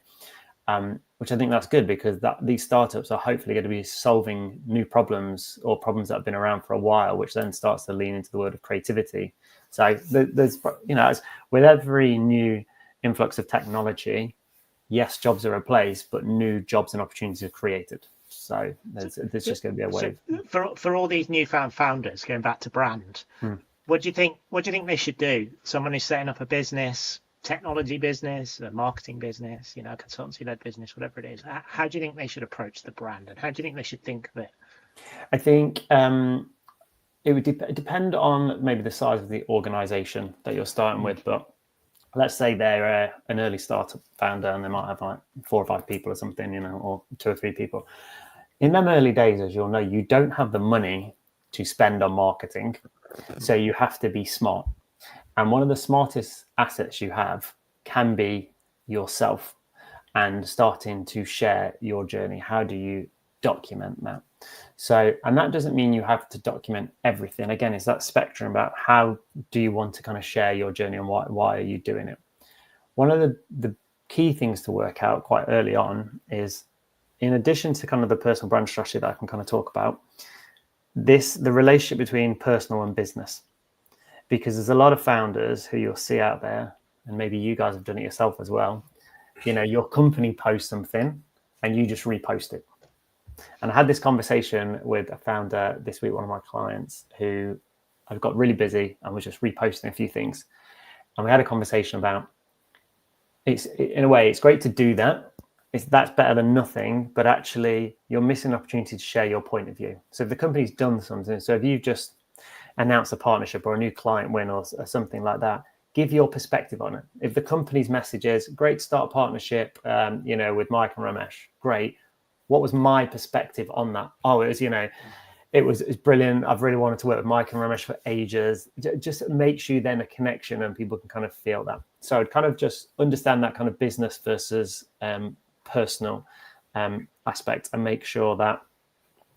which I think that's good because these startups are hopefully going to be solving new problems or problems that have been around for a while, which then starts to lean into the world of creativity. So there's, as with every new influx of technology, yes, jobs are replaced, but new jobs and opportunities are created. So there's just going to be a wave. So for all these newfound founders, going back to brand, what do you think they should do? Someone who's setting up a business, technology business, a marketing business, consultancy-led business, whatever it is. How do you think they should approach the brand, and how do you think they should think of it? I think it would depend on maybe the size of the organization that you're starting with, but let's say they're an early startup founder and they might have like 4 or 5 people or something, or 2 or 3 people. In them early days, as you'll know, you don't have the money to spend on marketing. So you have to be smart. And one of the smartest assets you have can be yourself and starting to share your journey. How do you document that? So, and that doesn't mean you have to document everything. Again, it's that spectrum about how do you want to kind of share your journey and why are you doing it? One of the key things to work out quite early on is, in addition to kind of the personal brand strategy that I can kind of talk about, the relationship between personal and business. Because there's a lot of founders who you'll see out there, and maybe you guys have done it yourself as well. Your company posts something and you just repost it. And I had this conversation with a founder this week, one of my clients, who I've got really busy and was just reposting a few things. And we had a conversation about, in a way, it's great to do that. That's better than nothing, but actually you're missing an opportunity to share your point of view. So if the company's done something, so if you've just announced a partnership or a new client win or something like that, give your perspective on it. If the company's message is great to start a partnership, with Mike and Ramesh, great. What was my perspective on that? Oh, it's brilliant. I've really wanted to work with Mike and Ramesh for ages. Just makes you then a connection and people can kind of feel that. So I'd kind of just understand that kind of business versus personal aspect and make sure that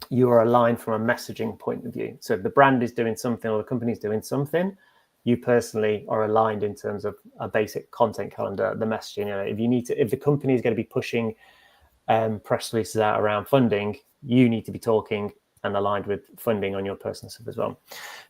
you are aligned from a messaging point of view. So if the brand is doing something or the company's doing something, you personally are aligned in terms of a basic content calendar, the messaging. If the company is going to be pushing press releases out around funding, you need to be talking and aligned with funding on your personal stuff as well.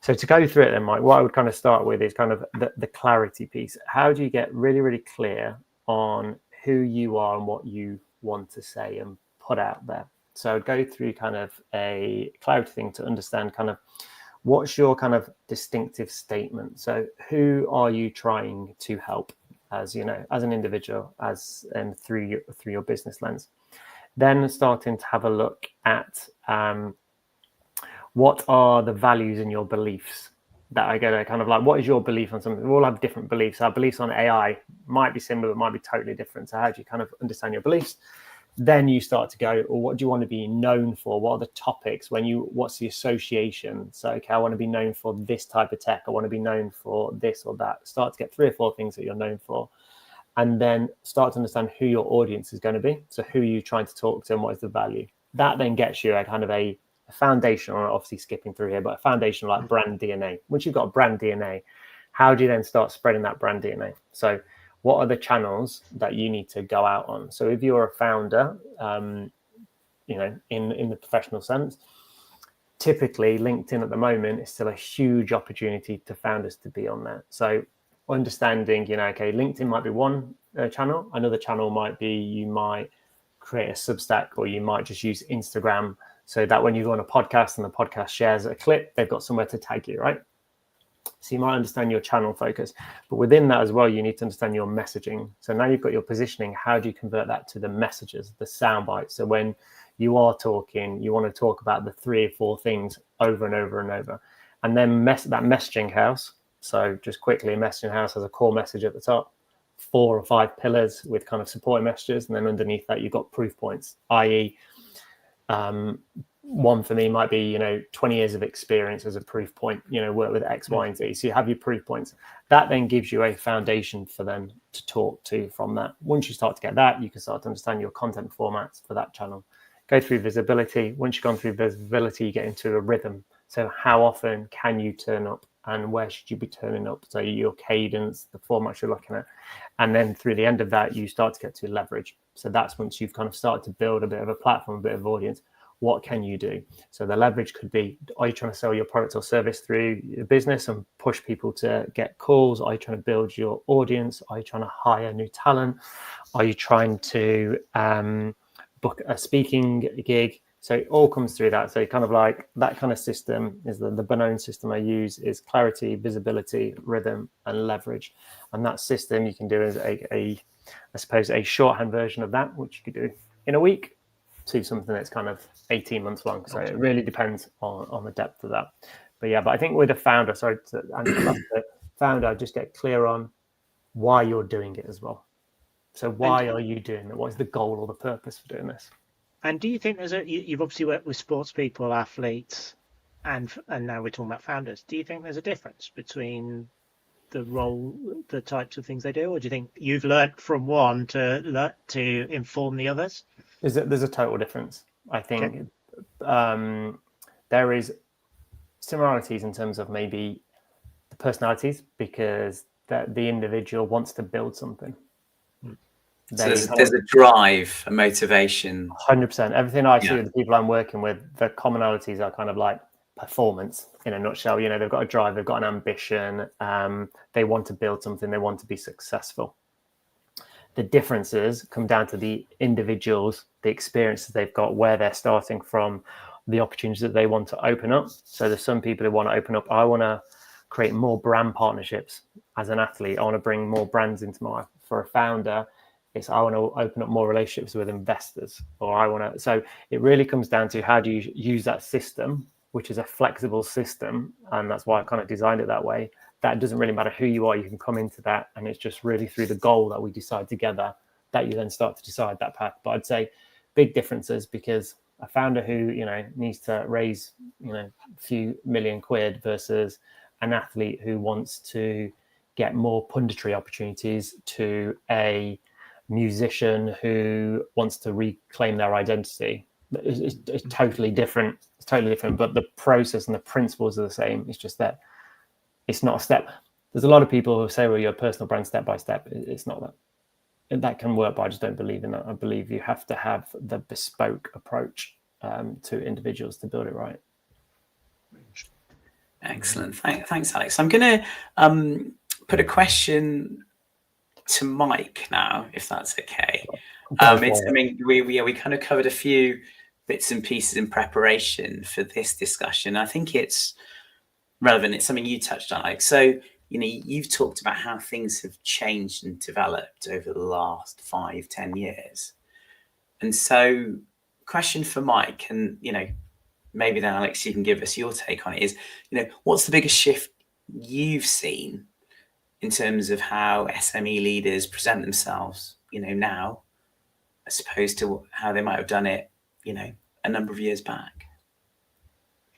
So to go through it then, Mike, what I would kind of start with is kind of the clarity piece. How do you get really, really clear on who you are and what you want to say and put out there? So I'd go through kind of a clarity thing to understand kind of what's your kind of distinctive statement. So who are you trying to help as an individual, through your business lens? Then starting to have a look at what are the values and your beliefs that are going to kind of like, what is your belief on something? We all have different beliefs. Our beliefs on AI might be similar, but might be totally different. So how do you kind of understand your beliefs? Then you start to go, well, what do you want to be known for? What are the topics? What's the association? So, okay, I want to be known for this type of tech. I want to be known for this or that. Start to get 3 or 4 things that you're known for. And then start to understand who your audience is going to be. So who are you trying to talk to and what is the value? That then gets you a kind of a foundation, or obviously skipping through here, but a foundation like brand DNA. Once you've got brand DNA, how do you then start spreading that brand DNA? So what are the channels that you need to go out on? So if you're a founder, in the professional sense, typically LinkedIn at the moment is still a huge opportunity to founders to be on there. So understanding, okay, LinkedIn might be one channel. Another channel might be you might create a Substack, or you might just use Instagram, so that when you go on a podcast and the podcast shares a clip, they've got somewhere to tag you, right? So you might understand your channel focus, but within that as well, you need to understand your messaging. So now you've got your positioning. How do you convert that to the messages, the sound bites? So when you are talking, you want to talk about the 3 or 4 things over and over and over, and then that messaging house. So just quickly, a messaging house has a core message at the top, 4 or 5 pillars with kind of supporting messages, and then underneath that you've got proof points, i.e. One for me might be 20 years of experience as a proof point, work with X, Y, and Z. So you have your proof points. That then gives you a foundation for them to talk to from that. Once you start to get that, you can start to understand your content formats for that channel. Go through visibility. Once you've gone through visibility, you get into a rhythm. So how often can you turn up and where should you be turning up? So your cadence, the formats you're looking at. And then through the end of that, you start to get to leverage. So that's once you've kind of started to build a bit of a platform, a bit of audience. What can you do? So the leverage could be, are you trying to sell your product or service through your business and push people to get calls? Are you trying to build your audience? Are you trying to hire new talent? Are you trying to book a speaking gig? So it all comes through that. So kind of like that kind of system is the Bonone system I use is clarity, visibility, rhythm, and leverage. And that system you can do as I suppose a shorthand version of that, which you could do in a week, to something that's kind of 18 months long. So it really depends on the depth of that. But I think with a founder, sorry to answer that, the founder, just get clear on why you're doing it as well. So why are you doing it? What is the goal or the purpose for doing this? And do you think you've obviously worked with sports people, athletes, and now we're talking about founders. Do you think there's a difference between the role, the types of things they do, or do you think you've learnt from one to inform the others? There's a total difference. I think there is similarities in terms of maybe the personalities, because the individual wants to build something. So there's a drive, a motivation. 100%. Everything I see with the people I'm working with, the commonalities are kind of like performance in a nutshell. They've got a drive, they've got an ambition, they want to build something, they want to be successful. The differences come down to the individuals, the experiences they've got, where they're starting from, the opportunities that they want to open up. So there's some people who want to open up, I want to create more brand partnerships as an athlete. I want to bring more brands into my, for a founder, it's I want to open up more relationships with investors, or I want to, so it really comes down to how do you use that system, which is a flexible system. And that's why I kind of designed it that way. That doesn't really matter who you are, you can come into that. And it's just really through the goal that we decide together that you then start to decide that path. But I'd say big differences, because a founder who, needs to raise, a few million quid versus an athlete who wants to get more punditry opportunities to a musician who wants to reclaim their identity. It's totally different. It's totally different, but the process and the principles are the same. It's just that it's not a step. There's a lot of people who say, well, your personal brand step by step. It's not that. That can work, but I just don't believe in that. I believe you have to have the bespoke approach to individuals to build it right. Excellent. Thanks, Alex. I'm going to put a question to Mike now, if that's okay. We kind of covered a few bits and pieces in preparation for this discussion. I think it's relevant. It's something you touched on, Alex. So, you've talked about how things have changed and developed over the last 5-10 years. And so, question for Mike, and, maybe then, Alex, you can give us your take on it, is, what's the biggest shift you've seen in terms of how SME leaders present themselves, now, as opposed to how they might have done it, a number of years back?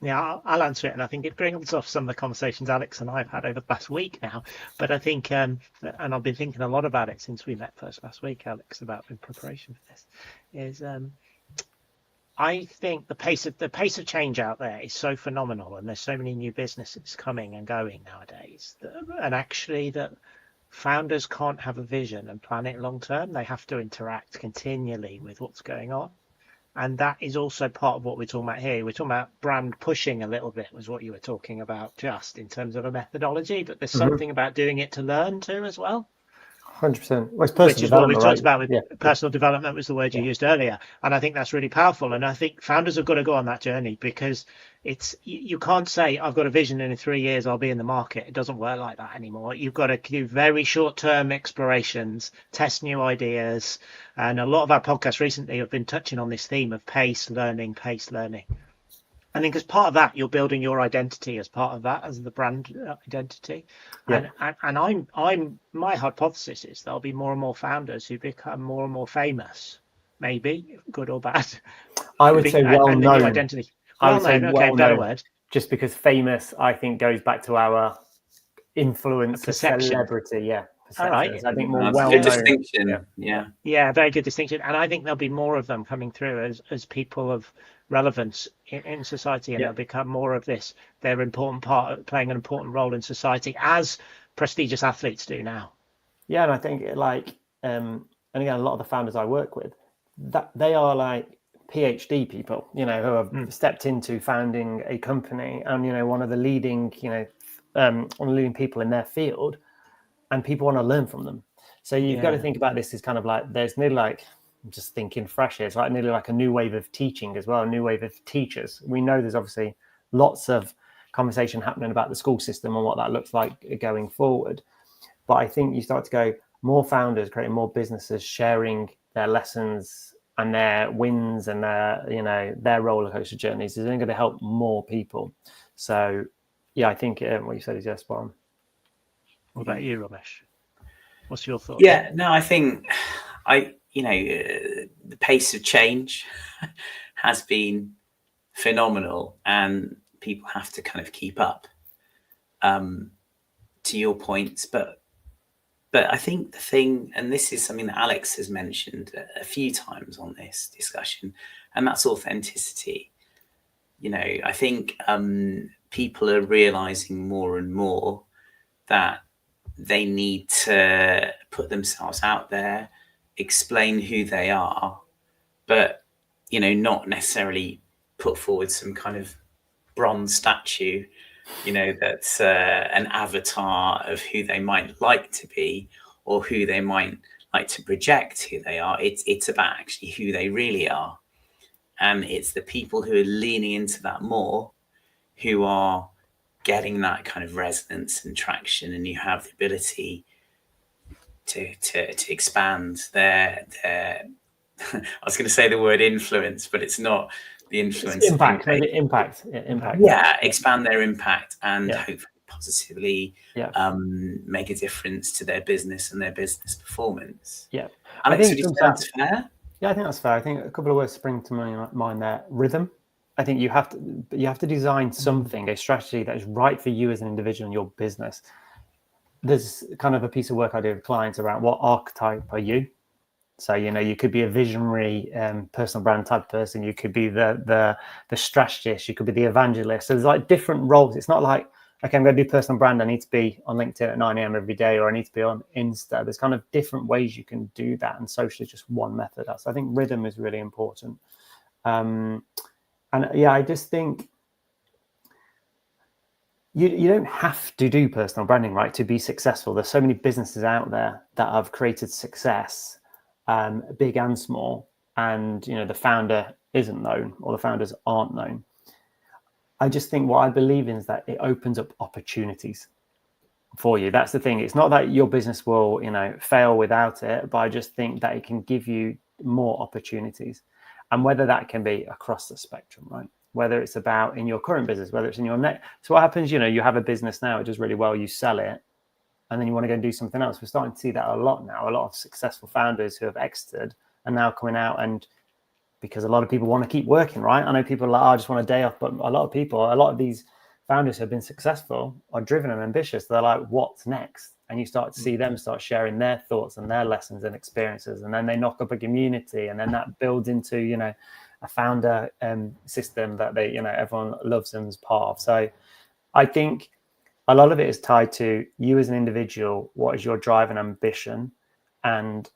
Yeah, I'll answer it. And I think it brings off some of the conversations Alex and I've had over the past week now. But I think, and I've been thinking a lot about it since we met first last week, Alex, about in preparation for this, is I think the pace of change out there is so phenomenal, and there's so many new businesses coming and going nowadays, that founders can't have a vision and plan it long term. They have to interact continually with what's going on. And that is also part of what we're talking about here. We're talking about brand pushing a little bit, was what you were talking about, just in terms of a methodology, but there's something about doing it to learn too as well. 100%. Which is what we talked about with personal development, was the word you used earlier. And I think that's really powerful. And I think founders have got to go on that journey, because you can't say, I've got a vision and in 3 years I'll be in the market. It doesn't work like that anymore. You've got to do very short-term explorations, test new ideas. And a lot of our podcasts recently have been touching on this theme of pace learning. I think as part of that, you're building your identity as part of that, as the brand identity. Yeah. And I'm my hypothesis is there'll be more and more founders who become more and more famous, maybe good or bad. I would say well-known. Identity. Better word. Just because famous, I think, goes back to our influence of celebrity. Yeah. All right. I think more well-known. Good distinction. Yeah, very good distinction. And I think there'll be more of them coming through as people of relevance in society, and they'll become more of this. They're important part, playing an important role in society, as prestigious athletes do now. Yeah, and I think and again, a lot of the founders I work with, that they are like PhD people, who have stepped into founding a company, and one of the leading, one of the leading people in their field, and people want to learn from them. So you've got to think about this as kind of like, there's nearly like, I'm just thinking fresh here, it's like nearly like a new wave of teaching as well, a new wave of teachers. We know there's obviously lots of conversation happening about the school system and what that looks like going forward. But I think you start to go, more founders creating more businesses, sharing their lessons and their wins and their roller coaster journeys is only going to help more people. So yeah, I think what you said is spot on. What about you, Ramesh? What's your thought? Yeah, no, I think the pace of change has been phenomenal, and people have to kind of keep up, to your points. But I think the thing, and this is something that Alex has mentioned a few times on this discussion, and that's authenticity. I think people are realizing more and more that they need to put themselves out there, explain who they are, but not necessarily put forward some kind of bronze statue, that's an avatar of who they might like to be or who they might like to project who they are. It's about actually who they really are. And it's the people who are leaning into that more who are getting that kind of resonance and traction, and you have the ability to expand their I was going to say the word influence, but it's not the influence. It's impact, maybe impact. Yeah, expand their impact and hopefully positively make a difference to their business and their business performance. Yeah, Alex, would you say that's fair? Yeah, I think that's fair. I think a couple of words spring to my mind there. Rhythm. I think you have to design something, a strategy that is right for you as an individual in your business. There's kind of a piece of work I do with clients around what archetype are you. So, you could be a visionary personal brand type of person. You could be the strategist. You could be the evangelist. So there's like different roles. It's not like, okay, I'm going to do personal brand. I need to be on LinkedIn at 9 a.m. every day, or I need to be on Insta. There's kind of different ways you can do that. And social is just one method. So I think rhythm is really important. And yeah, I just think you don't have to do personal branding, right, to be successful. There's so many businesses out there that have created success, big and small, and the founder isn't known or the founders aren't known. I just think what I believe in is that it opens up opportunities for you. That's the thing. It's not that your business will, fail without it, but I just think that it can give you more opportunities. And whether that can be across the spectrum, right? Whether it's about in your current business, whether it's in your next. So what happens, you have a business now, it does really well, you sell it, and then you want to go and do something else. We're starting to see that a lot now. A lot of successful founders who have exited are now coming out, and because a lot of people want to keep working, right? I know people are like, I just want a day off, but a lot of these founders who have been successful are driven and ambitious. They're like, what's next? And you start to see them start sharing their thoughts and their lessons and experiences, and then they knock up a community, and then that builds into, a founder system that they, everyone loves and is part of. So I think a lot of it is tied to you as an individual. What is your drive and ambition? And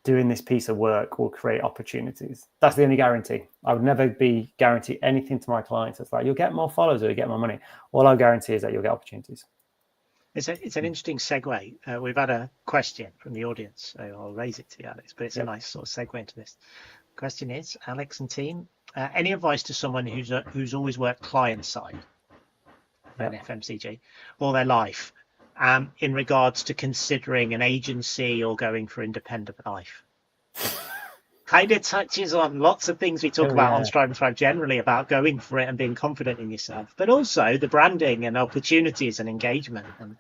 doing this piece of work will create opportunities. That's the only guarantee. I would never guarantee anything to my clients. It's like, you'll get more followers or you get more money. All I guarantee is that you'll get opportunities. It's an interesting segue. We've had a question from the audience, so I'll raise it to you, Alex, but it's a nice sort of segue into this. Question is, Alex and team, any advice to someone who's always worked client side in FMCG all their life, in regards to considering an agency or going for independent life? Kind of touches on lots of things we talk about on Strive and Thrive generally, about going for it and being confident in yourself, but also the branding and opportunities and engagement. And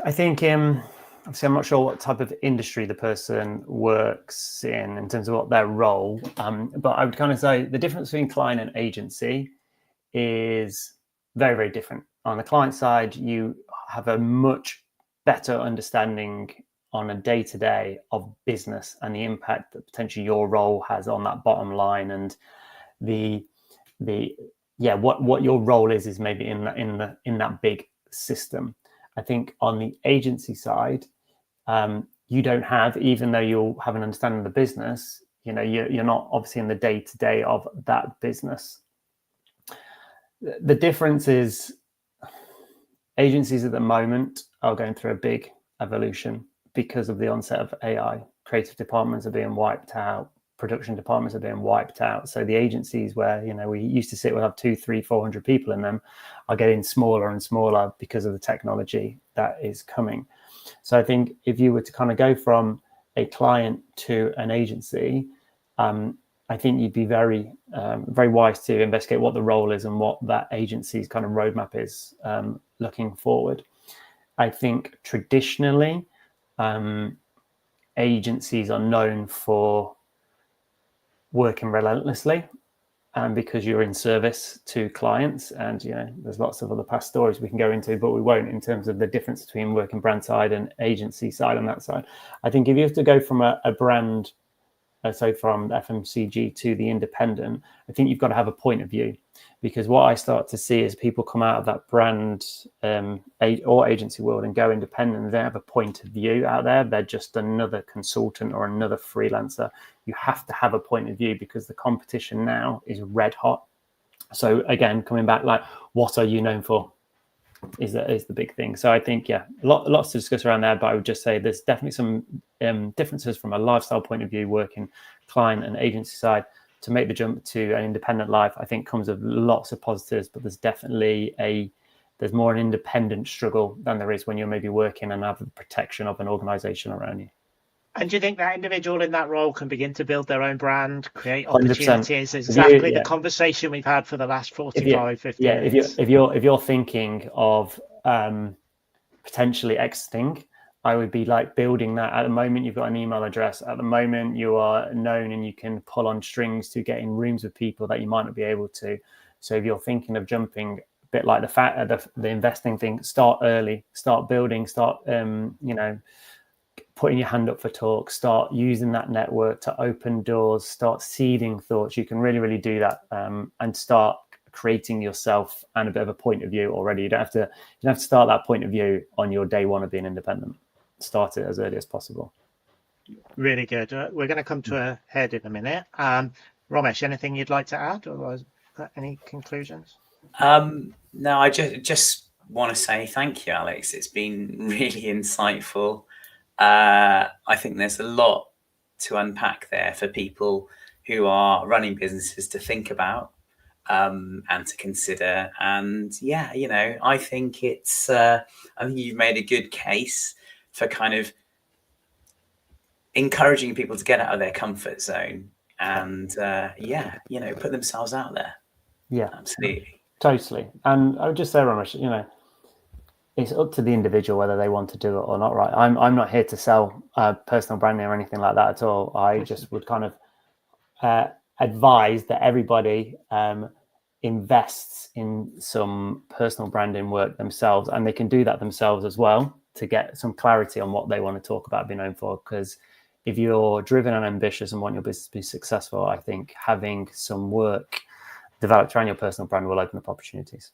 I think obviously I'm not sure what type of industry the person works in terms of what their role, but I would kind of say the difference between client and agency is very, very different. On the client side, you have a much better understanding on a day-to-day of business and the impact that potentially your role has on that bottom line, and what your role is maybe in that big system. I think on the agency side, you don't have, even though you'll have an understanding of the business, you're not obviously in the day-to-day of that business. The difference is agencies at the moment are going through a big evolution because of the onset of AI. Creative departments are being wiped out. Production departments are being wiped out. So the agencies where, we used to sit, we'll have 200, 300, 400 people in them, are getting smaller and smaller because of the technology that is coming. So I think if you were to kind of go from a client to an agency, I think you'd be very, very wise to investigate what the role is and what that agency's kind of roadmap is looking forward. I think traditionally, agencies are known for working relentlessly, and because you're in service to clients, and there's lots of other past stories we can go into, but we won't, in terms of the difference between working brand side and agency side on that side. I think if you have to go from a brand, so from FMCG to the independent, I think you've got to have a point of view, because what I start to see is people come out of that brand or agency world and go independent. They don't have a point of view out there. They're just another consultant or another freelancer. You have to have a point of view because the competition now is red hot. So again, coming back, like, what are you known for is the big thing. So I think, lots to discuss around there, but I would just say there's definitely some differences from a lifestyle point of view, working client and agency side. to make the jump to an independent life, I think comes with lots of positives, but there's definitely there's more an independent struggle than there is when you're maybe working and have the protection of an organization around you. And do you think that individual in that role can begin to build their own brand, create 100%. opportunities? Exactly the conversation we've had for the last 45, 50 minutes. If you're thinking of potentially exiting, I would be like building that. At the moment, you've got an email address. At the moment, you are known and you can pull on strings to get in rooms with people that you might not be able to. So if you're thinking of jumping, a bit like the investing thing, start early, start building, start putting your hand up for talk, start using that network to open doors, start seeding thoughts. You can really, really do that, and start creating yourself and a bit of a point of view already. You don't have to start that point of view on your day one of being independent. Start it as early as possible. Really good. We're going to come to a head in a minute. Romesh, anything you'd like to add, or any conclusions? No, I just want to say thank you, Alex. It's been really insightful. I think there's a lot to unpack there for people who are running businesses to think about and to consider. And I think I think you've made a good case for kind of encouraging people to get out of their comfort zone and put themselves out there. Yeah, absolutely. Totally. And I would just say, Ramesh, it's up to the individual whether they want to do it or not, right? I'm not here to sell personal branding or anything like that at all. I just would kind of advise that everybody invests in some personal branding work themselves, and they can do that themselves as well to get some clarity on what they want to talk about, be known for. Because if you're driven and ambitious and want your business to be successful, I think having some work developed around your personal brand will open up opportunities.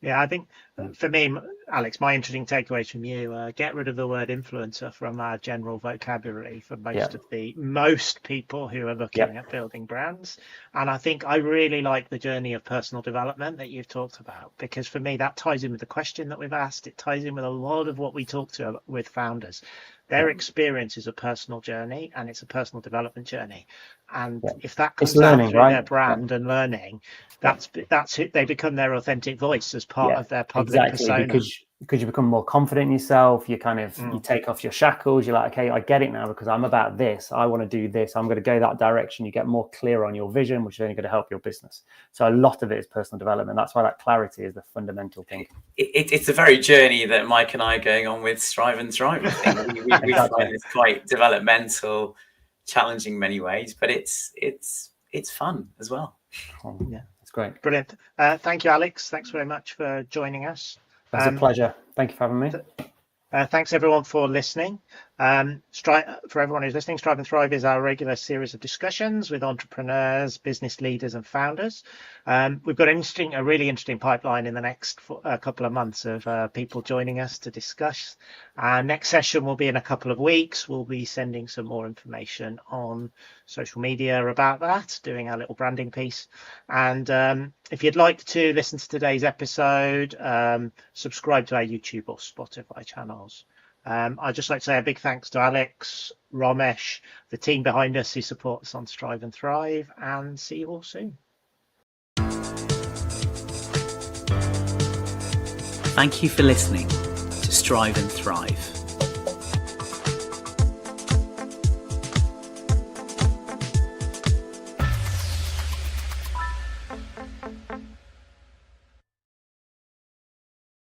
Yeah, I think for me, Alex, my interesting takeaways from you, get rid of the word influencer from our general vocabulary for most people who are looking at building brands. And I think I really like the journey of personal development that you've talked about, because for me, that ties in with the question that we've asked. It ties in with a lot of what we talk to with founders. Their experience is a personal journey, and it's a personal development journey. And if that comes out through their brand and learning, that's who they become, their authentic voice as part of their public persona. Because you become more confident in yourself. You kind of you take off your shackles. You're like, okay, I get it now because I'm about this. I want to do this. I'm going to go that direction. You get more clear on your vision, which is only going to help your business. So a lot of it is personal development. That's why that clarity is the fundamental thing. It's the very journey that Mike and I are going on with Strive and Thrive. I think we find it's quite developmental, challenging in many ways, but it's fun as well. Yeah, it's great. Brilliant. Thank you, Alex. Thanks very much for joining us. It's a pleasure. Thank you for having me. Thanks everyone for listening. For everyone who's listening, Strive and Thrive is our regular series of discussions with entrepreneurs, business leaders and founders. We've got a really interesting pipeline in the next couple of months of people joining us to discuss. Our next session will be in a couple of weeks. We'll be sending some more information on social media about that, doing our little branding piece. And if you'd like to listen to today's episode, subscribe to our YouTube or Spotify channels. I'd just like to say a big thanks to Alex, Romesh, the team behind us who support us on Strive and Thrive, and see you all soon. Thank you for listening to Strive and Thrive.